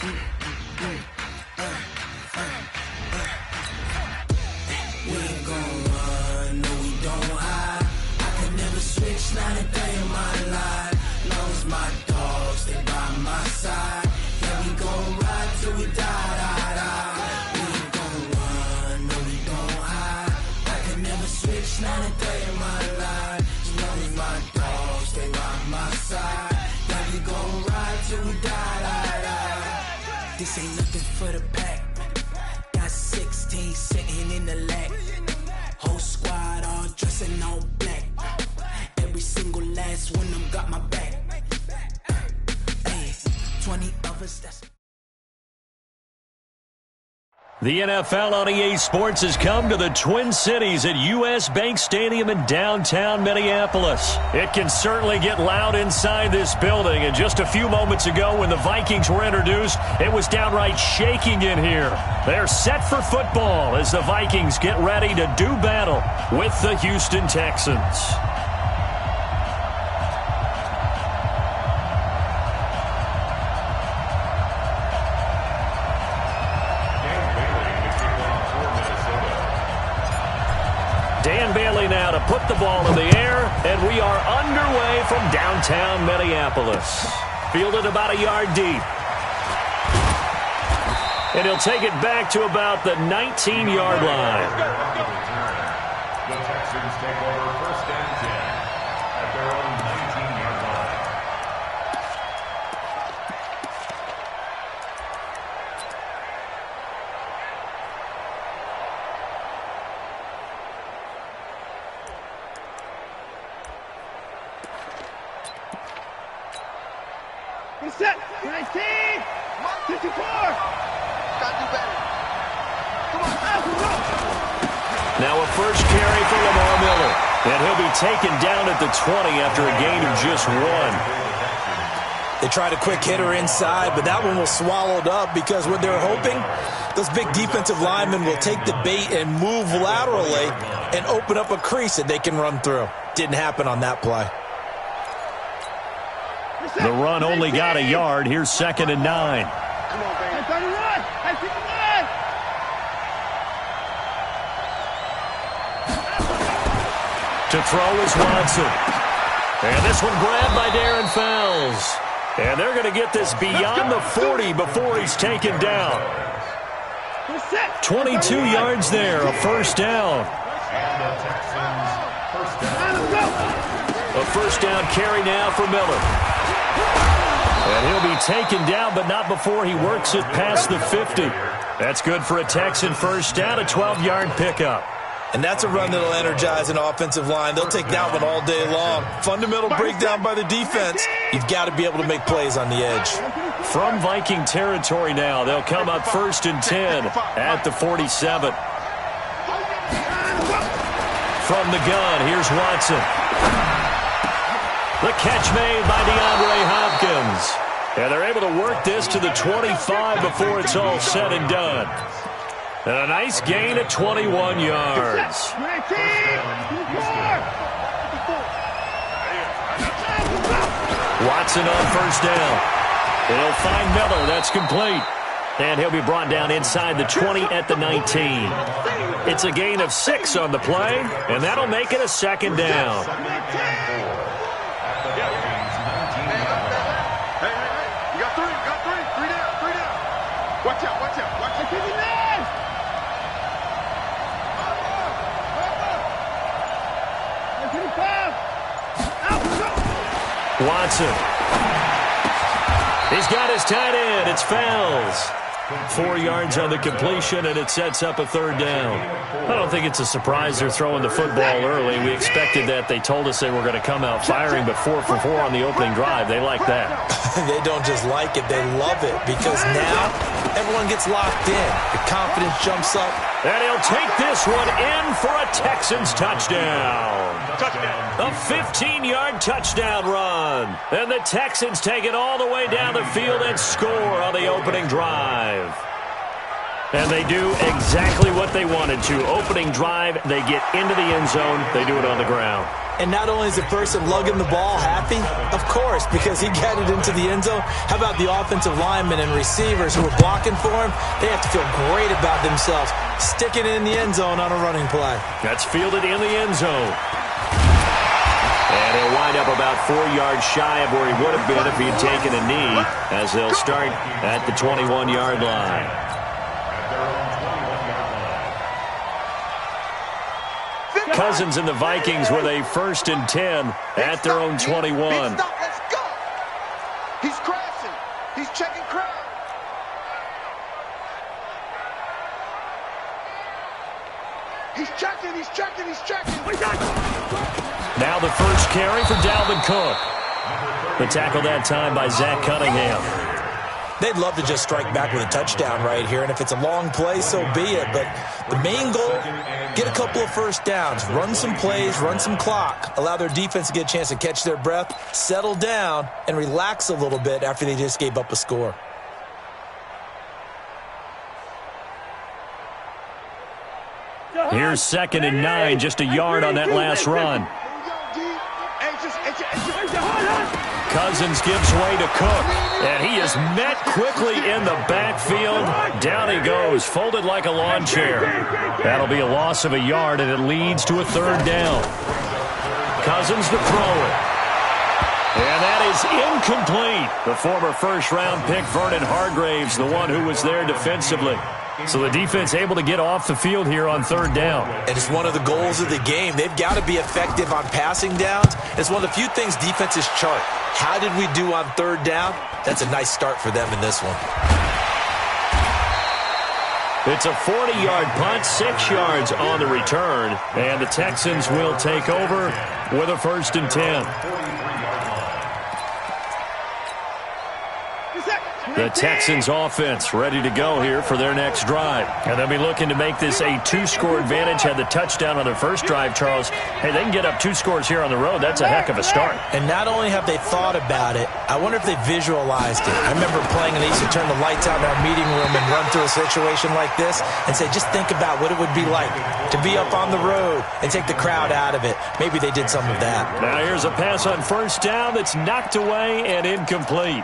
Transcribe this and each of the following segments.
We ain't gon' run, no we don't hide. I can never switch, not a day in my life. Long as my dogs stay by my side. Yeah, we gon' ride till we die, die, die. We ain't gon' run, no we don't hide. I can never switch, not a day in my life. As long as my dogs stay by my side. Yeah, we gon' ride till we die, die, die. This ain't nothing for the pack. Got 16 sitting in the lag. Whole squad all dressing all black. Every single last one of them got my back. Hey, 20 of us, that's... The NFL on EA Sports has come to the Twin Cities at US Bank Stadium in downtown Minneapolis. It can certainly get loud inside this building, and just a few moments ago when the Vikings were introduced, it was downright shaking in here. They're set for football as the Vikings get ready to do battle with the Houston Texans. Dan Bailey now to put the ball in the air, and we are underway from downtown Minneapolis. Fielded about a yard deep. And he'll take it back to about the 19-yard line. The Texans take over first and 10 at their own 19-yard line. Set, 19, 54. Gotta do better. Come on, now a first carry for Lamar Miller. And he'll be taken down at the 20 after a gain of just one. They tried a quick hitter inside, but that one was swallowed up because what they're hoping, those big defensive linemen will take the bait and move laterally and open up a crease that they can run through. Didn't happen on that play. The run only got a yard. Here's 2nd and 9. Come on, baby. To throw is Watson. And this one grabbed by Darren Fells. And they're going to get this beyond the 40 before he's taken down. 22 yards there, a first down. And the Texans first down. A first down carry now for Miller. And he'll be taken down, but not before he works it past the 50. That's good for a Texan first down, a 12-yard pickup. And that's a run that'll energize an offensive line. They'll take that one all day long. Fundamental breakdown by the defense. You've got to be able to make plays on the edge. From Viking territory now, they'll come up 1st and 10 at the 47. From the gun, here's Watson. The catch made by DeAndre Hopkins. And they're able to work this to the 25 before it's all said and done. And a nice gain at 21 yards. Watson on first down. And he'll find Miller. That's complete. And he'll be brought down inside the 20 at the 19. It's a gain of 6 on the play, and that'll make it a 2nd down. Watch out, watch out, watch out. Watson. He's got his tight end. It's Fells. 4 yards on the completion, and it sets up a 3rd down. I don't think it's a surprise they're throwing the football early. We expected that. They told us they were going to come out firing, but 4 for 4 on the opening drive. They like that. They don't just like it, they love it, because now everyone gets locked in. The confidence jumps up. And he'll take this one in for a Texans touchdown. A 15-yard touchdown run. And the Texans take it all the way down the field and score on the opening drive. And they do exactly what they wanted to. Opening drive, they get into the end zone. They do it on the ground. And not only is the person lugging the ball happy, of course, because he got it into the end zone. How about the offensive linemen and receivers who are blocking for him? They have to feel great about themselves, sticking it in the end zone on a running play. That's fielded in the end zone. And he'll wind up about 4 yards shy of where he would have been if he had taken a knee, as they'll start at the 21-yard line. Cousins and the Vikings with a 1st and 10 at their own 21. Let's go. He's crashing. He's checking crowd. He's checking. He's checking. He's checking. Now the first carry for Dalvin Cook. The tackle that time by Zach Cunningham. They'd love to just strike back with a touchdown right here, and if it's a long play, so be it. But the main goal, get a couple of first downs, run some plays, run some clock, allow their defense to get a chance to catch their breath, settle down, and relax a little bit after they just gave up a score. Here's 2nd and 9, just a yard on that last run. Cousins gives way to Cook, and he is met quickly in the backfield. Down he goes, folded like a lawn chair. That'll be a loss of a yard, and it leads to a 3rd down. Cousins to throw it. And that is incomplete. The former first-round pick, Vernon Hargraves, the one who was there defensively. So the defense able to get off the field here on 3rd down. And it's one of the goals of the game. They've got to be effective on passing downs. It's one of the few things defenses chart. How did we do on 3rd down? That's a nice start for them in this one. It's a 40-yard punt, 6 yards on the return. And the Texans will take over with a 1st and 10. The Texans offense ready to go here for their next drive. And they'll be looking to make this a 2-score advantage. Had the touchdown on their first drive, Charles. Hey, they can get up 2 scores here on the road. That's a heck of a start. And not only have they thought about it, I wonder if they visualized it. I remember playing, and they used to turn the lights out in our meeting room and run through a situation like this and say, just think about what it would be like to be up on the road and take the crowd out of it. Maybe they did some of that. Now here's a pass on 1st down that's knocked away and incomplete.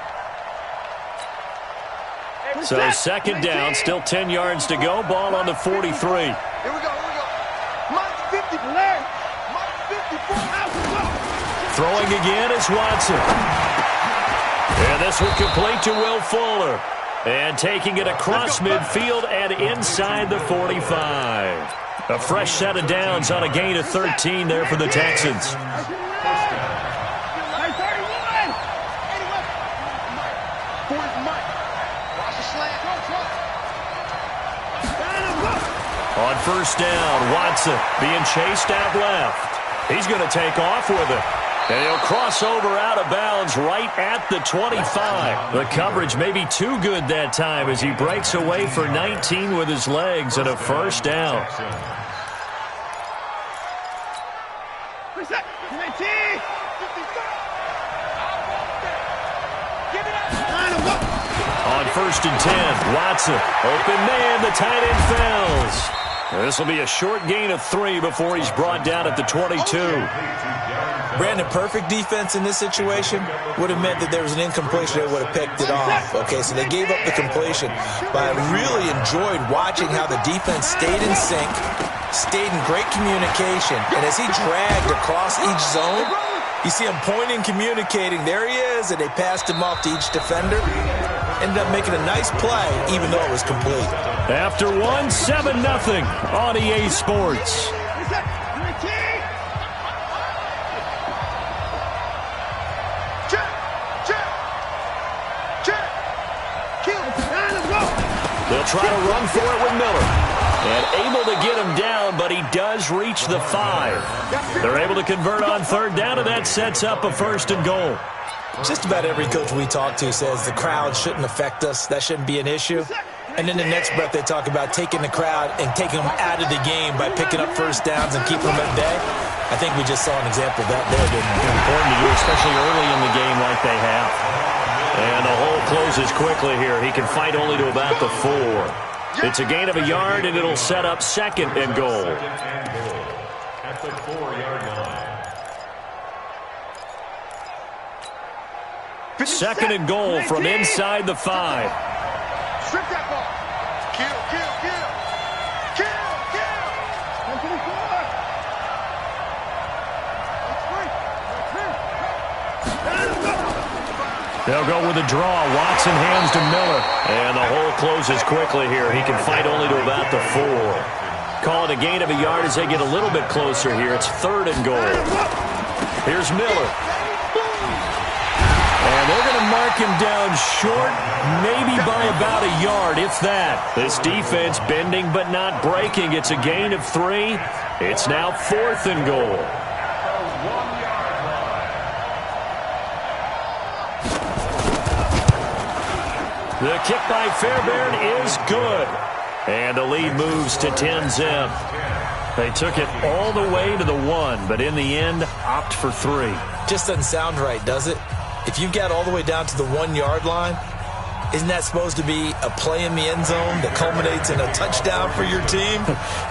So 2nd down, still 10 yards to go. Ball on the 43. Here we go. Minus 50. Minus 54. Throwing again is Watson. And this will complete to Will Fuller. And taking it across midfield and inside the 45. A fresh set of downs on a gain of 13 there for the Texans. On 1st down, Watson being chased out left. He's going to take off with it. And he'll cross over out of bounds right at the 25. The coverage may be too good that time as he breaks away for 19 with his legs and a 1st down. On 1st and 10, Watson, open man, the tight end fails. This will be a short gain of 3 before he's brought down at the 22. Brandon, perfect defense in this situation would have meant that there was an incompletion. They would have picked it off. Okay, so they gave up the completion. But I really enjoyed watching how the defense stayed in sync, stayed in great communication. And as he dragged across each zone, you see him pointing, communicating. There he is, and they passed him off to each defender. Ended up making a nice play, even though it was complete. After 1, 7-0 on EA Sports. They'll try to run for it with Miller. And able to get him down, but he does reach the 5. They're able to convert on 3rd down, and that sets up a 1st and goal. Just about every coach we talk to says the crowd shouldn't affect us. That shouldn't be an issue. And then the next breath they talk about taking the crowd and taking them out of the game by picking up 1st downs and keeping them at bay. I think we just saw an example of that there, didn't we? Important to do, especially early in the game like they have. And the hole closes quickly here. He can fight only to about the 4. It's a gain of a yard, and it'll set up 2nd and goal. At the 4-yard line. Second and goal from inside the 5. Strip that ball. Kill, kill, kill. Kill, kill. They'll go with a draw. Watson hands to Miller. And the hole closes quickly here. He can fight only to about the 4. Call it a gain of a yard as they get a little bit closer here. It's third and goal. Here's Miller. And they're going to mark him down short, maybe by about a yard, if that. This defense bending but not breaking. It's a gain of 3. It's now fourth and goal. The kick by Fairbairn is good. And the lead moves to 10-zip. They took it all the way to the 1, but in the end, opt for 3. Just doesn't sound right, does it? If you get all the way down to the 1-yard line, isn't that supposed to be a play in the end zone that culminates in a touchdown for your team?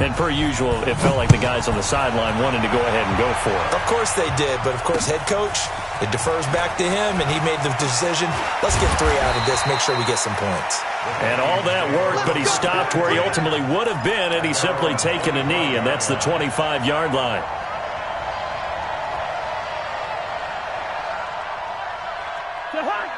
And per usual, it felt like the guys on the sideline wanted to go ahead and go for it. Of course they did, but of course head coach, it defers back to him, and he made the decision, let's get 3 out of this, make sure we get some points. And all that worked, but he stopped where he ultimately would have been, and he's simply taken a knee, and that's the 25-yard line.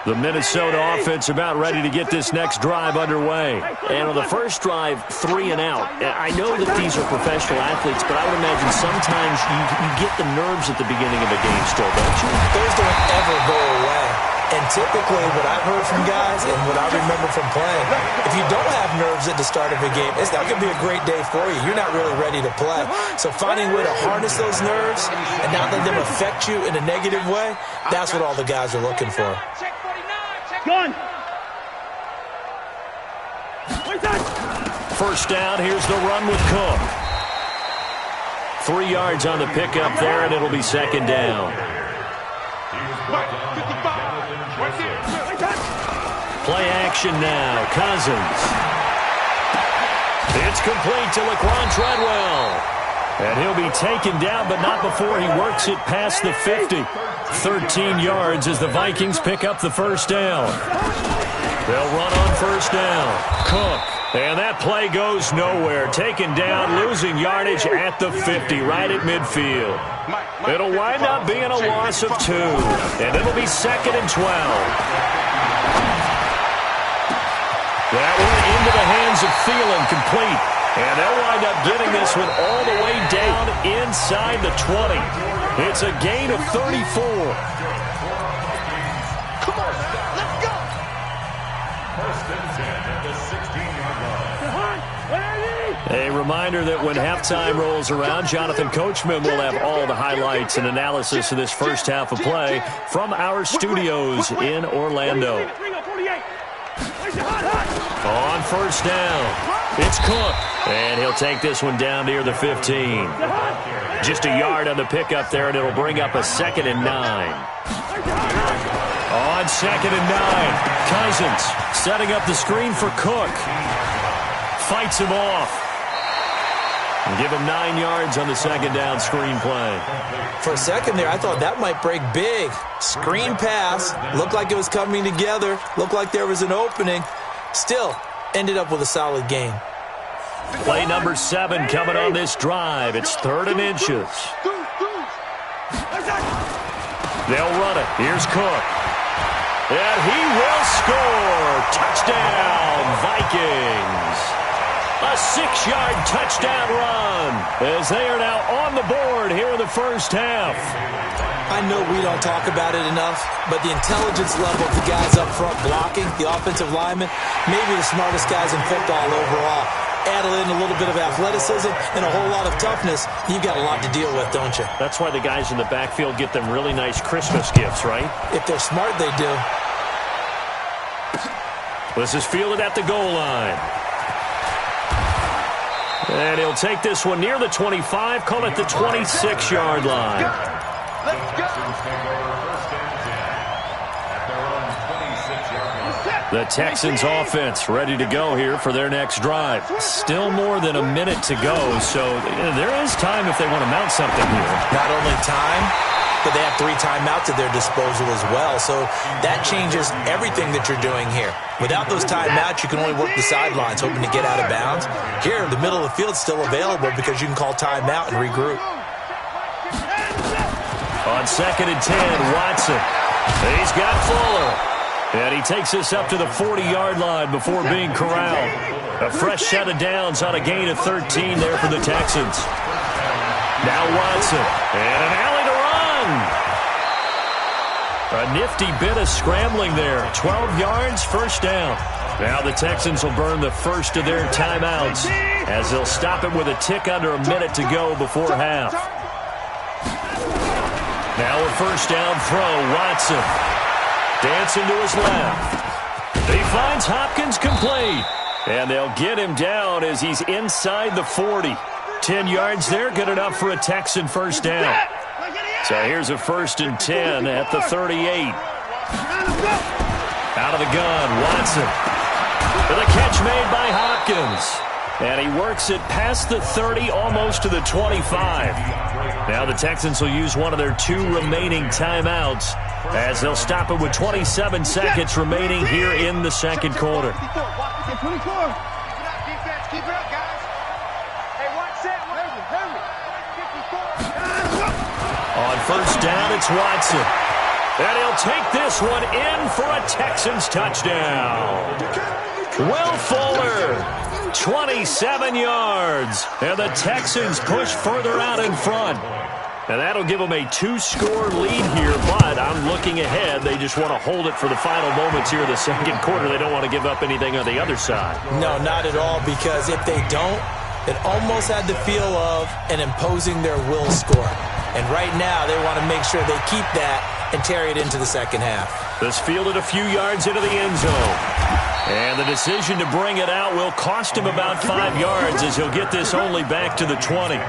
The Minnesota offense about ready to get this next drive underway. And on the first drive, 3 and out. I know that these are professional athletes, but I would imagine sometimes you get the nerves at the beginning of a game still, don't you? Those don't ever go away. And typically what I've heard from guys and what I remember from playing, if you don't have nerves at the start of a game, it's not going to be a great day for you. You're not really ready to play. So finding a way to harness those nerves and not let them affect you in a negative way, that's what all the guys are looking for. Gun. First down, here's the run with Cook. 3 yards on the pickup there, and it'll be second down. Play action now, Cousins. It's complete to Laquan Treadwell. And he'll be taken down, but not before he works it past the 50. 13 yards as the Vikings pick up the first down. They'll run on first down. Cook. And that play goes nowhere. Taken down, losing yardage at the 50, right at midfield. It'll wind up being a loss of 2. And it'll be second and 12. That went into the hands of Thielen, complete. And they'll wind up getting this one all the way down inside the 20. It's a gain of 34. Come on, let's go. First and 10 at the 16-yard line. A reminder that when halftime rolls around, Jonathan Coachman will have all the highlights and analysis of this first half of play from our studios in Orlando. On first down, it's Cook, and he'll take this one down near the 15. Just a yard on the pickup there, and it'll bring up a second and 9. On second and 9, Cousins setting up the screen for Cook. Fights him off. And give him 9 yards on the second down screen play. For a second there, I thought that might break big. Screen pass, looked like it was coming together, looked like there was an opening. Still, ended up with a solid gain. Play number 7 coming on this drive. It's 3rd and inches. They'll run it. Here's Cook. And he will score. Touchdown, Vikings. A 6-yard touchdown run as they are now on the board here in the first half. I know we don't talk about it enough, but the intelligence level of the guys up front blocking, the offensive linemen, maybe the smartest guys in football overall. Add in a little bit of athleticism and a whole lot of toughness, you've got a lot to deal with, don't you? That's why the guys in the backfield get them really nice Christmas gifts, right? If they're smart, they do. This is fielded at the goal line. And he'll take this one near the 25, call it the 26-yard line. Let's go. The Texans offense ready to go here for their next drive. Still more than a minute to go, so there is time if they want to mount something here. Not only time, but they have 3 timeouts at their disposal as well. So that changes everything that you're doing here. Without those timeouts, you can only work the sidelines, hoping to get out of bounds. Here, the middle of the field is still available because you can call timeout and regroup. On 2nd and 10, Watson. He's got Fuller. And he takes this up to the 40-yard line before being corralled. A fresh set of downs on a gain of 13 there for the Texans. Now Watson. And an alley to run. A nifty bit of scrambling there. 12 yards, first down. Now the Texans will burn the first of their timeouts as they'll stop it with a tick under a minute to go before half. Now a first down throw, Watson. Dancing to his left. He finds Hopkins complete. And they'll get him down as he's inside the 40. 10 yards there, good enough for a Texan first down. So here's a 1st and 10 at the 38. Out of the gun, Watson. With a catch made by Hopkins. And he works it past the 30, almost to the 25. Now the Texans will use one of their 2 remaining timeouts as they'll stop it with 27 seconds remaining here in the second quarter. On first down, it's Watson. And he'll take this one in for a Texans touchdown. Will Fuller, 27 yards. And the Texans push further out in front. And that'll give them a 2-score lead here, but I'm looking ahead. They just want to hold it for the final moments here in the second quarter. They don't want to give up anything on the other side. No, not at all, because if they don't, it almost had the feel of an imposing their will score. And right now, they want to make sure they keep that and carry it into the second half. This fielded a few yards into the end zone. And the decision to bring it out will cost him about 5 yards as he'll get this only back to the 20.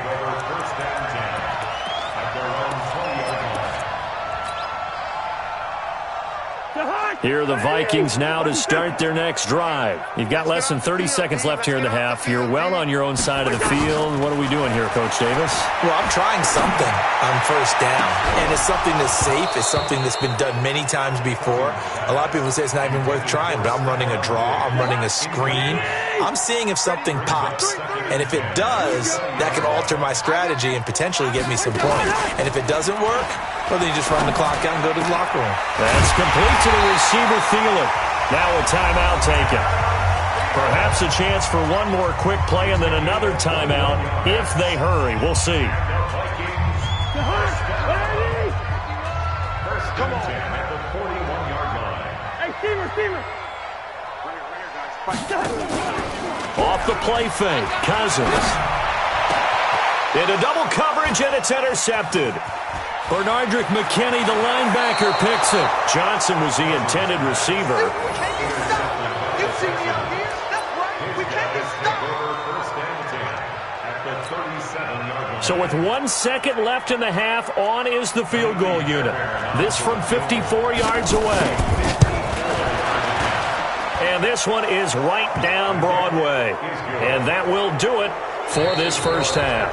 Here are the Vikings now to start their next drive. You've got less than 30 seconds left here in the half. You're well on your own side of the field. What are we doing here, Coach Davis? Well, I'm trying something on first down. And it's something that's safe. It's something that's been done many times before. A lot of people say it's not even worth trying, but I'm running a draw. I'm running a screen. I'm seeing if something pops. And if it does, that can alter my strategy and potentially get me some points. And if it doesn't work, well, then you just run the clock out and go to the locker room. That's complete to the receiver, Thielen. Now a timeout taken. Perhaps a chance for one more quick play and then another timeout if they hurry. We'll see. Come on. At the 41-yard line. Hey, receiver. Off the play fake, Cousins. Into double coverage, and it's intercepted. Bernardrick McKinney, the linebacker, picks it. Johnson was the intended receiver. We can't get stopped. You see me out here? That's right. We can't get stopped. First and 10 at the 37-yard line. So with 1 second left in the half, on is the field goal unit. This from 54 yards away. And this one is right down Broadway. And that will do it for this first half.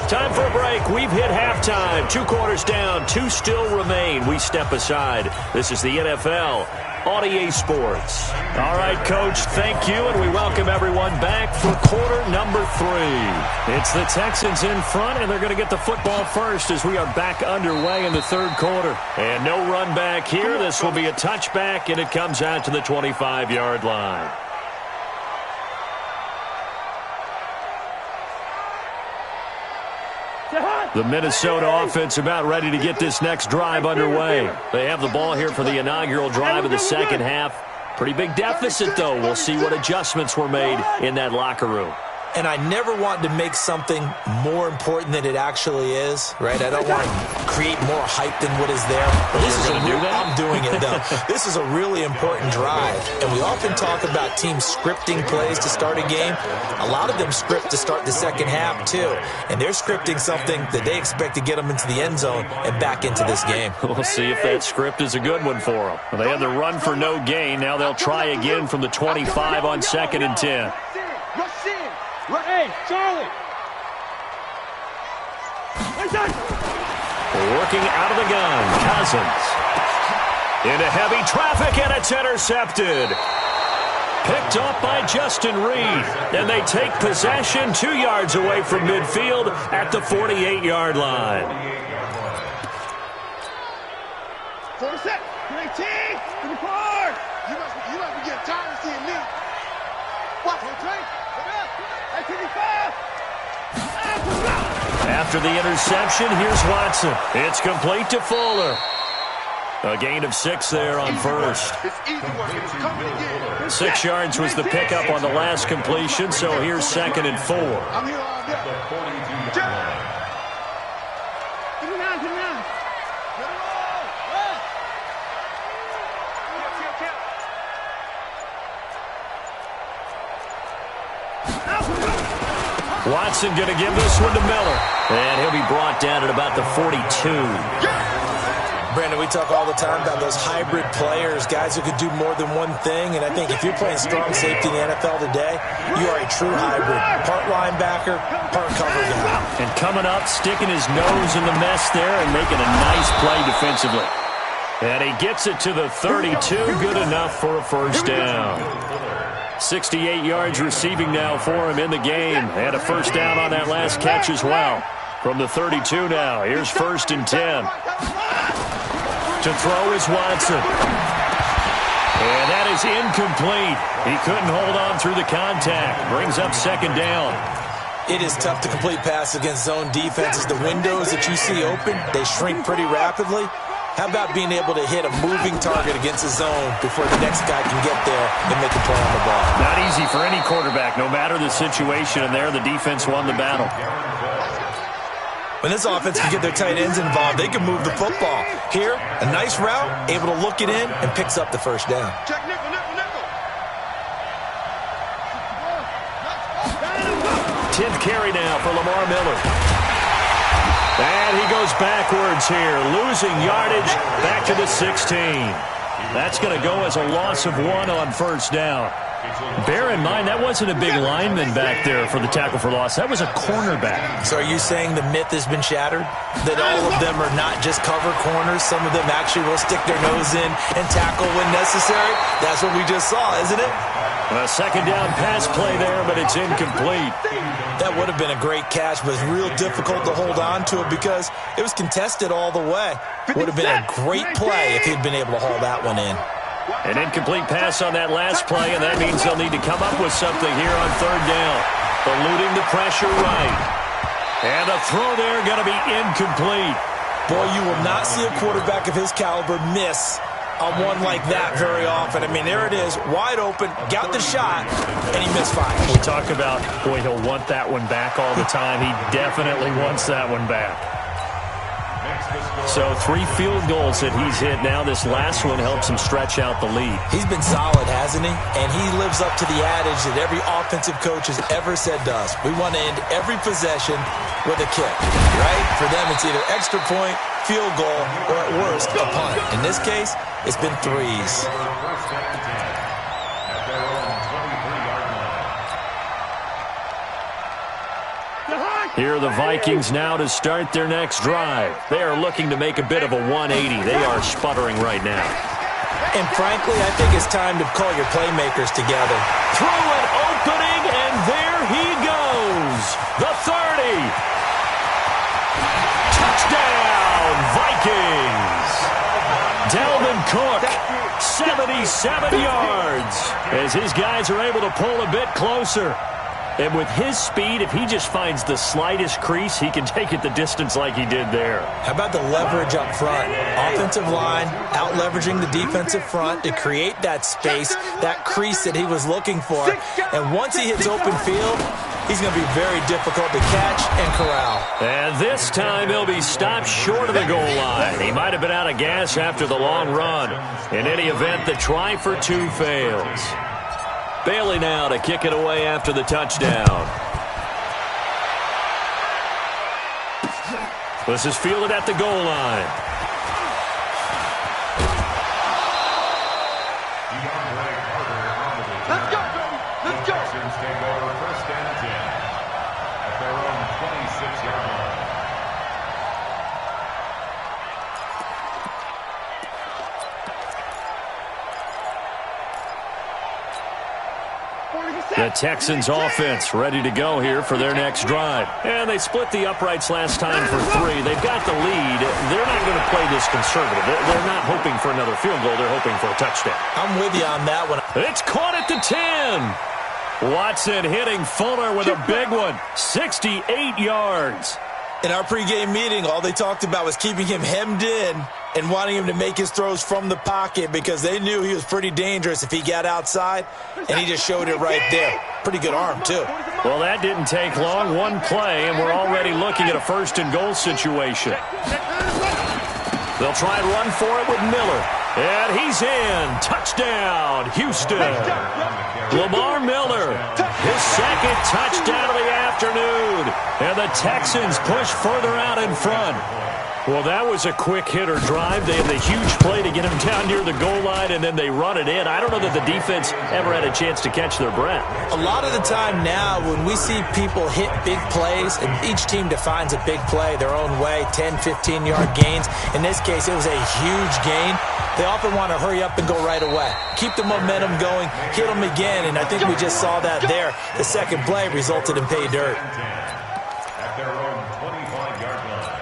Time for a break. We've hit halftime. 2 quarters down. 2 still remain. We step aside. This is the NFL on EA Sports. All right, Coach, thank you, and we welcome everyone back for quarter number 3. It's the Texans in front, and they're going to get the football first as we are back underway in the third quarter. And no run back here. This will be a touchback, and it comes out to the 25-yard line. The Minnesota offense about ready to get this next drive underway. They have the ball here for the inaugural drive of the second half. Pretty big deficit, though. We'll see what adjustments were made in that locker room. And I never want to make something more important than it actually is, right? I don't want to create more hype than what is there. But this is I'm doing it, though. This is a really important drive. And we often talk about teams scripting plays to start a game. A lot of them script to start the second half, too. And they're scripting something that they expect to get them into the end zone and back into this game. We'll see if that script is a good one for them. Well, they had the run for no gain. Now they'll try again from the 25 on 2nd and 10. Hey, Charlie! Working out of the gun, Cousins. Into heavy traffic, and it's intercepted. Picked up by Justin Reed. And they take possession 2 yards away from midfield at the 48-yard line. 4 set. 19. In the car. You must be getting tired of seeing me. Watch the train. After the interception, here's Watson. It's complete to Fuller. A gain of 6 there on first. 6 yards was the pickup on the last completion, so here's 2nd and 4. I'm here all day. Give me 9, give me 9. Watson going to give this one to Miller. And he'll be brought down at about the 42. Brandon, we talk all the time about those hybrid players, guys who could do more than one thing. And I think if you're playing strong safety in the NFL today, you are a true hybrid. Part linebacker, part cover guy. And coming up, sticking his nose in the mess there and making a nice play defensively. And he gets it to the 32. Good enough for a first down. 68 yards receiving now for him in the game. And a first down on that last catch as well. From the 32 now, here's 1st and 10. To throw is Watson. And that is incomplete. He couldn't hold on through the contact. Brings up 2nd down. It is tough to complete passes against zone defenses. The windows that you see open, they shrink pretty rapidly. How about being able to hit a moving target against a zone before the next guy can get there and make a play on the ball? Not easy for any quarterback, no matter the situation, and there the defense won the battle. When this offense can get their tight ends involved, they can move the football. Here, a nice route, able to look it in, and picks up the first down. Check nickel, nickel, nickel. 10th carry now for Lamar Miller. And he goes backwards here, losing yardage back to the 16. That's going to go as a loss of 1 on first down. Bear in mind, that wasn't a big lineman back there for the tackle for loss. That was a cornerback. So are you saying the myth has been shattered? That all of them are not just cover corners? Some of them actually will stick their nose in and tackle when necessary? That's what we just saw, isn't it? A 2nd down pass play there, but it's incomplete. That would have been a great catch, but it's real difficult to hold on to it because it was contested all the way. Would have been a great play if he'd been able to haul that one in. An incomplete pass on that last play, and that means they'll need to come up with something here on 3rd down. Eluding the pressure right. And a throw there going to be incomplete. Boy, you will not see a quarterback of his caliber miss on one like that very often. I mean, there it is, wide open, got the shot, and he misfired. We talk about, boy, he'll want that one back all the time. He definitely wants that one back. So 3 field goals that he's hit now. This last one helps him stretch out the lead. He's been solid, hasn't he? And he lives up to the adage that every offensive coach has ever said to us. We want to end every possession with a kick, right? For them, it's either extra point, field goal, or at worst, a punt. In this case, it's been 3s. Here are the Vikings now to start their next drive. They are looking to make a bit of a 180. They are sputtering right now. And frankly, I think it's time to call your playmakers together. Through an opening, and there he goes. The 30. Touchdown, Vikings. Dalvin Cook, 77 yards. As his guys are able to pull a bit closer. And with his speed, if he just finds the slightest crease, he can take it the distance like he did there. How about the leverage up front? Offensive line out-leveraging the defensive front to create that space, that crease that he was looking for. And once he hits open field, he's going to be very difficult to catch and corral. And this time he'll be stopped short of the goal line. He might have been out of gas after the long run. In any event, the try for 2 fails. Bailey now to kick it away after the touchdown. This is fielded at the goal line. Let's go, baby. Let's go. Texans take over 1st and 10 at their own 26-yard line. The Texans offense ready to go here for their next drive. And they split the uprights last time for 3. They've got the lead. They're not going to play this conservative. They're not hoping for another field goal. They're hoping for a touchdown. I'm with you on that one. It's caught at the 10. Watson hitting Fuller with a big one. 68 yards. In our pregame meeting, all they talked about was keeping him hemmed in and wanting him to make his throws from the pocket because they knew he was pretty dangerous if he got outside, and he just showed it right there. Pretty good arm, too. Well, that didn't take long. One play, and we're already looking at a first-and-goal situation. They'll try and run for it with Miller. And he's in. Touchdown, Houston. Lamar Miller, his second touchdown of the afternoon. And the Texans push further out in front. Well, that was a quick hitter drive. They had the huge play to get him down near the goal line, and then they run it in. I don't know that the defense ever had a chance to catch their breath. A lot of the time now when we see people hit big plays, and each team defines a big play their own way, 10, 15-yard gains. In this case, it was a huge gain. They often want to hurry up and go right away. Keep the momentum going, hit them again, and I think we just saw that there. The second play resulted in pay dirt. At their own 25-yard line.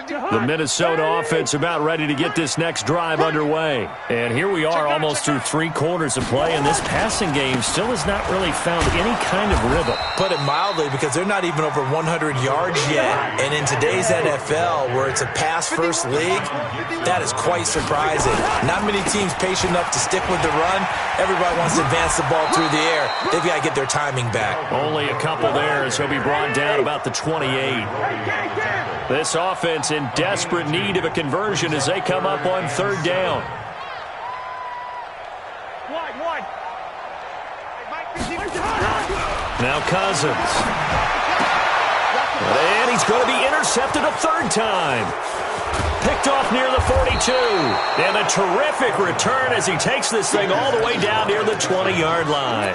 The Minnesota offense about ready to get this next drive underway. And here we are almost through 3 quarters of play, and this passing game still has not really found any kind of rhythm. Put it mildly, because they're not even over 100 yards yet. And in today's NFL, where it's a pass-first league, that is quite surprising. Not many teams patient enough to stick with the run. Everybody wants to advance the ball through the air. They've got to get their timing back. Only a couple there as he'll be brought down about the 28. This offense in desperate need of a conversion as they come up on 3rd down. Now Cousins. And he's going to be intercepted a 3rd time. Picked off near the 42. And a terrific return as he takes this thing all the way down near the 20-yard line.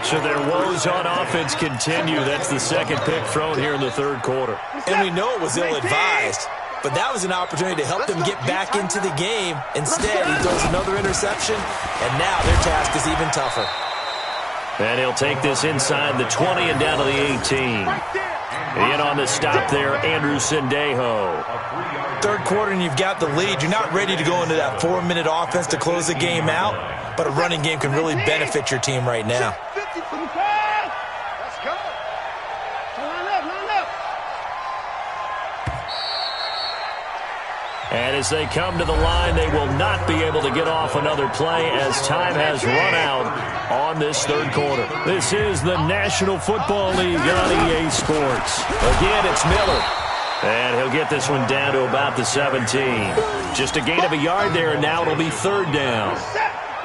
So their woes on offense continue. That's the second pick thrown here in the 3rd quarter. And we know it was ill-advised, but that was an opportunity to help them get back into the game. Instead, he throws another interception, and now their task is even tougher. And he'll take this inside the 20 and down to the 18. In on the stop there, Andrew Sendejo. 3rd quarter, and you've got the lead. You're not ready to go into that 4-minute offense to close the game out, but a running game can really benefit your team right now. And as they come to the line, they will not be able to get off another play as time has run out on this 3rd quarter. This is the National Football League on EA Sports. Again, it's Miller. And he'll get this one down to about the 17. Just a gain of a yard there, and now it'll be 3rd down.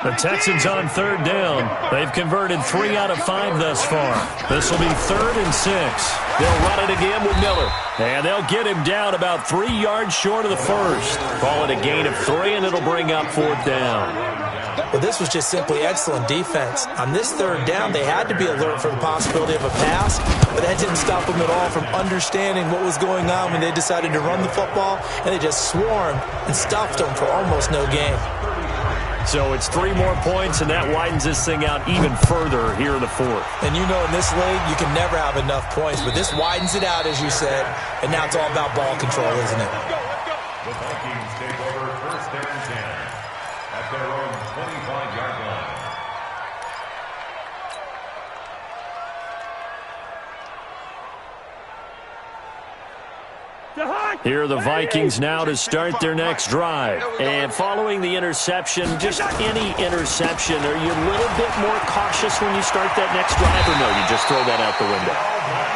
The Texans on 3rd down. They've converted 3 out of 5 thus far. This will be 3rd and 6. They'll run it again with Miller. And they'll get him down about 3 yards short of the 1st. Call it a gain of 3, and it'll bring up 4th down. Well, this was just simply excellent defense. On this 3rd down, they had to be alert for the possibility of a pass, but that didn't stop them at all from understanding what was going on when they decided to run the football, and they just swarmed and stuffed them for almost no gain. So it's 3 more points, and that widens this thing out even further here in the 4th. And you know in this league, you can never have enough points, but this widens it out, as you said, and now it's all about ball control, isn't it? The Vikings take over 1st and 10 at their own 25-yard line. Here are the Vikings now to start their next drive. And following the interception, just any interception, are you a little bit more cautious when you start that next drive, or no, you just throw that out the window?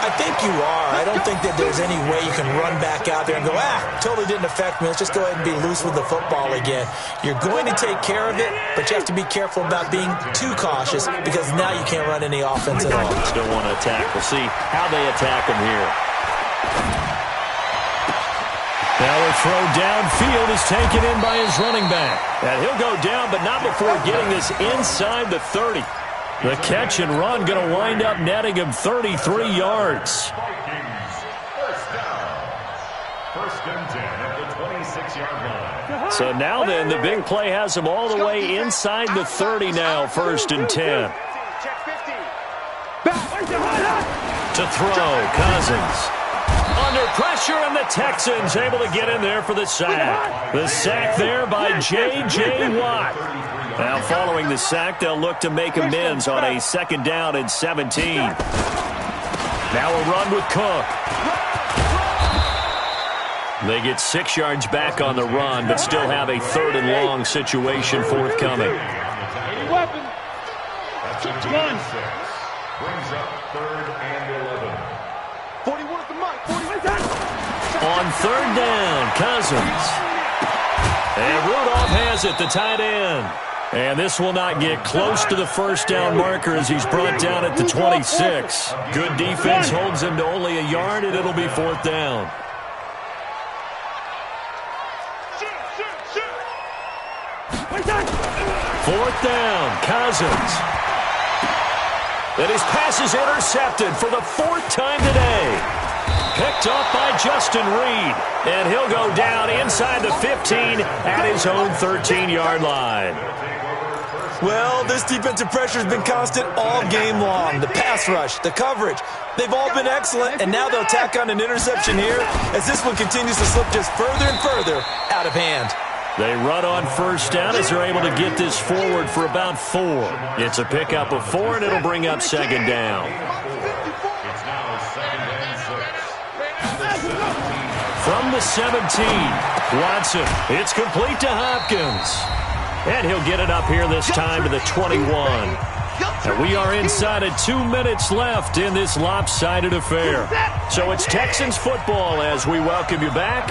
I think you are. I don't think that there's any way you can run back out there and go, totally didn't affect me. Let's just go ahead and be loose with the football again. You're going to take care of it, but you have to be careful about being too cautious because now you can't run any offense at all. Still want to attack. We'll see how they attack them here. Now a throw downfield is taken in by his running back. And he'll go down, but not before getting this inside the 30. The catch and run going to wind up netting him 33 yards. Vikings, 1st down. 1st and 10 at the 26 6-yard line. So now then, the big play has him all the way inside the 30 now, 1st and 10. To throw, Cousins. Under pressure, and the Texans able to get in there for the sack. The sack there by J.J. Watt. Now following the sack, they'll look to make amends on a 2nd down and 17. Now a run with Cook. They get 6 yards back on the run, but still have a 3rd and long situation forthcoming. Weapon. Gun. Brings up 3rd and 11. 41 at the mark. 41. On 3rd down, Cousins. And Rudolph has it, the tight end. And this will not get close to the 1st down marker as he's brought down at the 26. Good defense holds him to only a yard, and it'll be 4th down. Fourth down, Cousins. And his pass is intercepted for the 4th time today. Picked up by Justin Reed. And he'll go down inside the 15 at his own 13-yard line. Well, this defensive pressure has been constant all game long. The pass rush, the coverage, they've all been excellent, and now they'll tack on an interception here as this one continues to slip just further and further out of hand. They run on 1st down as they're able to get this forward for about 4. It's a pickup of 4, and it'll bring up 2nd down. It's now 2nd and 6. From the 17, Watson. It's complete to Hopkins. And he'll get it up here this time to the 21. And we are inside of 2 minutes left in this lopsided affair. So it's Texans football as we welcome you back.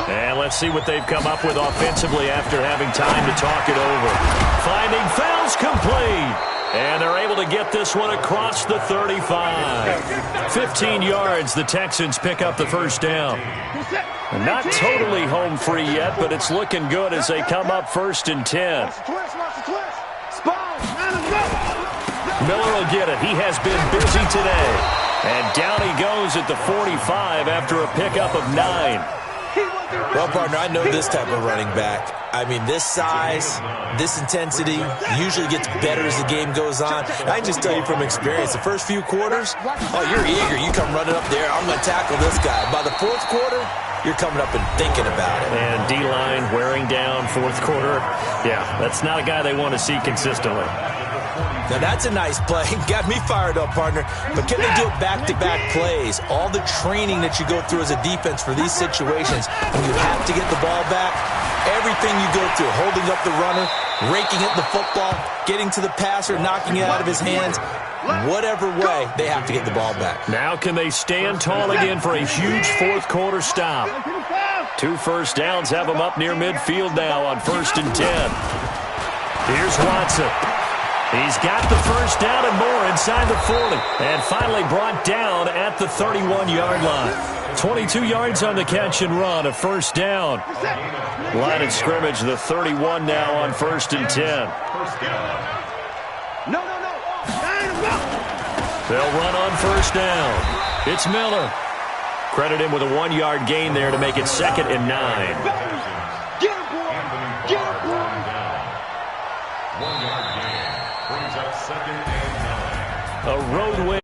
And let's see what they've come up with offensively after having time to talk it over. Finding fouls complete. And they're able to get this one across the 35. 15 yards, the Texans pick up the 1st down. And not totally home free yet, but it's looking good as they come up 1st and 10. Miller will get it. He has been busy today. And down he goes at the 45 after a pickup of 9. Well, partner, I know this type of running back. I mean, this size, this intensity usually gets better as the game goes on. I can just tell you from experience, the first few quarters, oh, you're eager. You come running up there. I'm going to tackle this guy. By the 4th quarter, you're coming up and thinking about it. And D-line wearing down 4th quarter. Yeah, that's not a guy they want to see consistently. Now, that's a nice play. Got me fired up, partner. But can they do it back-to-back plays? All the training that you go through as a defense for these situations, when you have to get the ball back, everything you go through, holding up the runner, raking at the football, getting to the passer, knocking it out of his hands, whatever way, they have to get the ball back. Now can they stand tall again for a huge 4th quarter stop? 2 first downs have them up near midfield now on 1st and 10. Here's Watson. He's got the 1st down and more inside the 40. And finally brought down at the 31-yard line. 22 yards on the catch and run, a 1st down. Line of scrimmage, the 31 now on 1st and 10. They'll run on 1st down. It's Miller. Credit him with a 1-yard gain there to make it 2nd and 9. Get him, boy. Get him, boy. 1-yard gain brings up 2nd and 9. A road win.